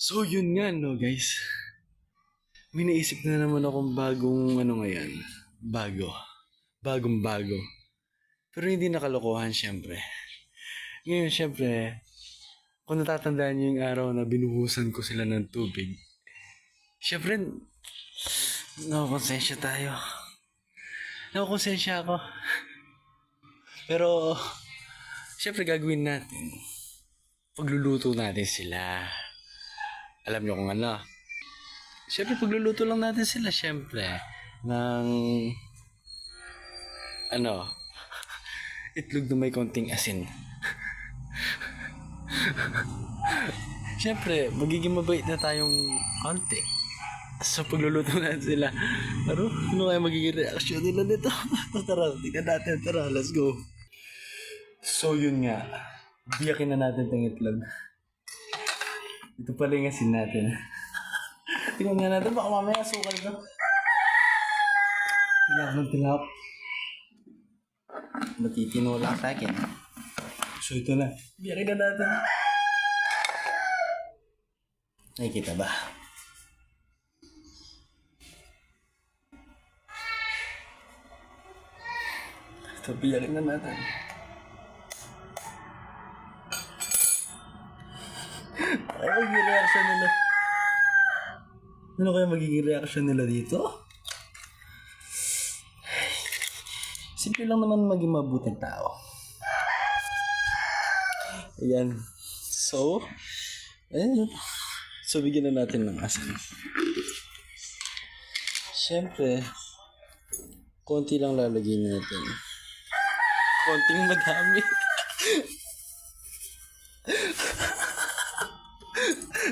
So yun nga no guys. May naisip na naman akong bagong ano ngayon. Bago. Bagong bago. Pero hindi nakalokohan syempre. Ngayon syempre, kung natatandaan niyo yung araw na binuhusan ko sila ng tubig. Syempre, nakakonsensya tayo. Nakakonsensya ako. Pero, syempre gagawin natin. Pagluluto natin sila. Alam niyo kung ano. Siyempre, pagluluto lang natin sila, siyempre, ng, ano, itlog na may konting asin. Siyempre, magiging mabait na tayong konti. So, pagluluto natin sila, ano kaya magiging reaction nila nito? Tara, tingnan natin, tara, let's go. So, yun nga, biyakin na natin itong itlog. Ito pala yung asin natin. Tingnan nga natin, baka mamaya sukal ka. Tingap. Matitinula sa akin. So ito na. Biyakin na natin. Nakikita ba? Ito, biyakin na natin. Ano magiging reaction nila? Ano kaya magiging reaction nila dito? Simple lang naman maging mabuting tao. Ayan. So, ayan. So, bigyan na natin ng asin. Siyempre, konti lang lalagyan natin. Konting madami.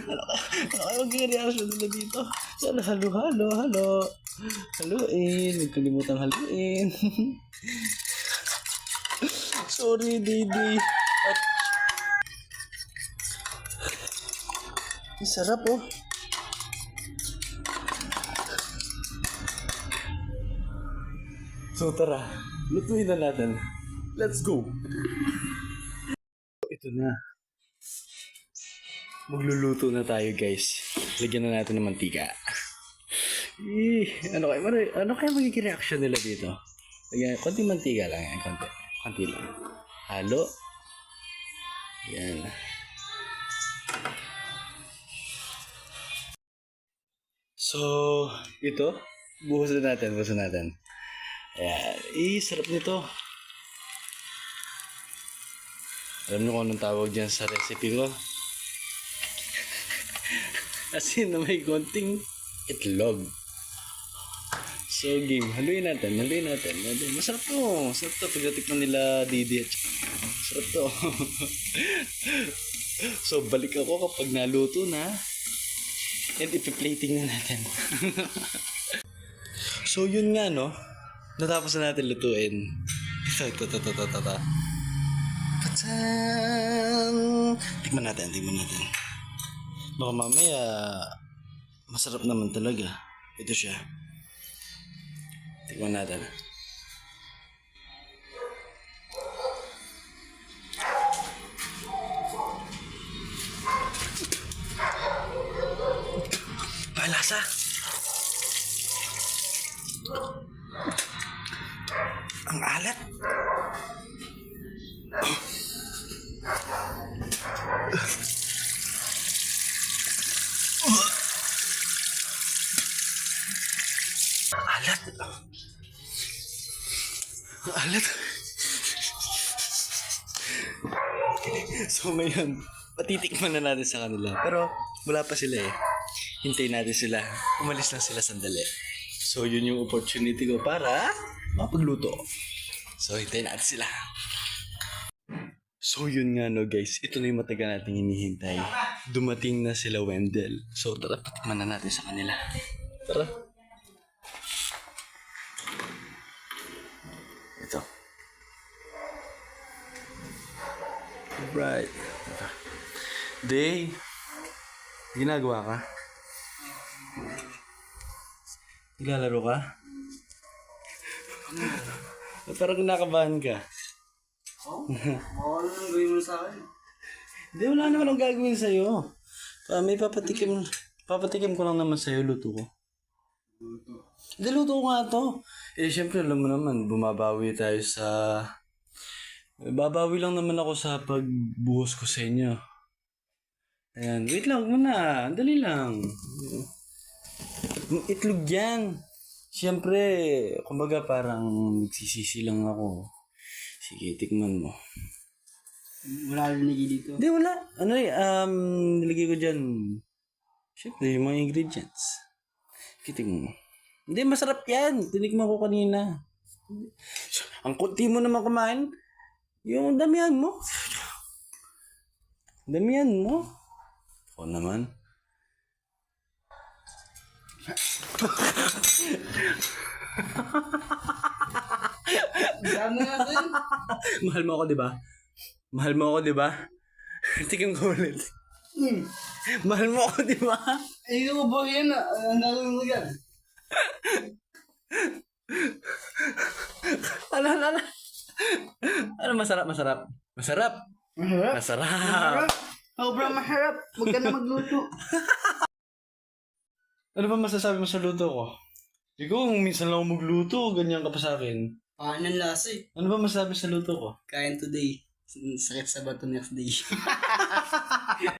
Ano kaya magiging reaction nila dito? Halo. Haluin. Huwag kalimutang haluin. Sorry, Didi. At... ang sarap, oh. So, tara. Lutuin na natin. Let's go. Ito na. Magluluto na tayo, guys. Lagyan na natin ng mantika. Ano kaya magiging reaction nila dito? Lagyan, konti mantika lang yan. Konti lang. Halo. Yan. So, ito. Buhusan natin. Ayan. Sarap nito. Alam niyo kung anong tawag dyan sa recipe ko? Asin na may konting itlog. So, game. Haluin natin. Masarap to. Pagdatikman nila Didi at masarap to. So, balik ako kapag naluto na. And ipi-plating na natin. So, yun nga, no? Natapos na natin lutuin. Ito. Patan! Tikman natin. Baka mamaya, masarap naman talaga. Ito siya. Tikman natin. Palasa! Ang alat! Alat. So ngayon, patitikman na natin sa kanila. Pero wala pa sila eh. Hintayin natin sila. Umalis lang sila sandali. So yun yung opportunity ko para mapagluto. So hintayin natin sila. So yun nga no guys, ito na yung matagal nating hinihintay. Dumating na sila Wendell. So tara, patikman na natin sa kanila. Tara. Ito. Right. Day, ginagawa ka? Naglalaro ka? Parang kinakabahan ka. Oo? Ano nang gawin mo sa akin? Hindi, wala naman akong gagawin sa'yo. May papatikim ko lang naman sa'yo, luto ko. Hindi, luto ko nga to. Siyempre, alam mo naman, bumabawi tayo sa... Babawi lang naman ako sa pagbuhos ko sa inyo. Ayan, wait lang muna. Dali lang. Itlog yan. Siyempre, kumbaga parang nagsisisi lang ako. Sige, tikman mo. Wala rin nagiging dito. Hindi, wala. Nilagay ko dyan. Siyempre, yung mga ingredients. Kiting mo. Hindi, masarap yan. Tinikman ko kanina. Ang kunti mo naman kumain. Yung damihan mo. Damihan mo. Ako naman. Dami natin. Mahal mo ako, di ba? Mahal mo ako, di ba? Tikim ko ulit. Mahal mo ako, di ba? Ay, ikaw ba yan? Ang gagawin mo yan? Ano? Ano masarap? Masarap. Masarap. Sobrang maharap. Huwag ka na magluto. Ano ba masasabi mo sa luto ko? Ikaw, minsan lang ako magluto, ganyan ka pa sa akin. Paano ang lasa eh? Ano ba masasabi sa luto ko? Kain today. Sakit sa bato next day.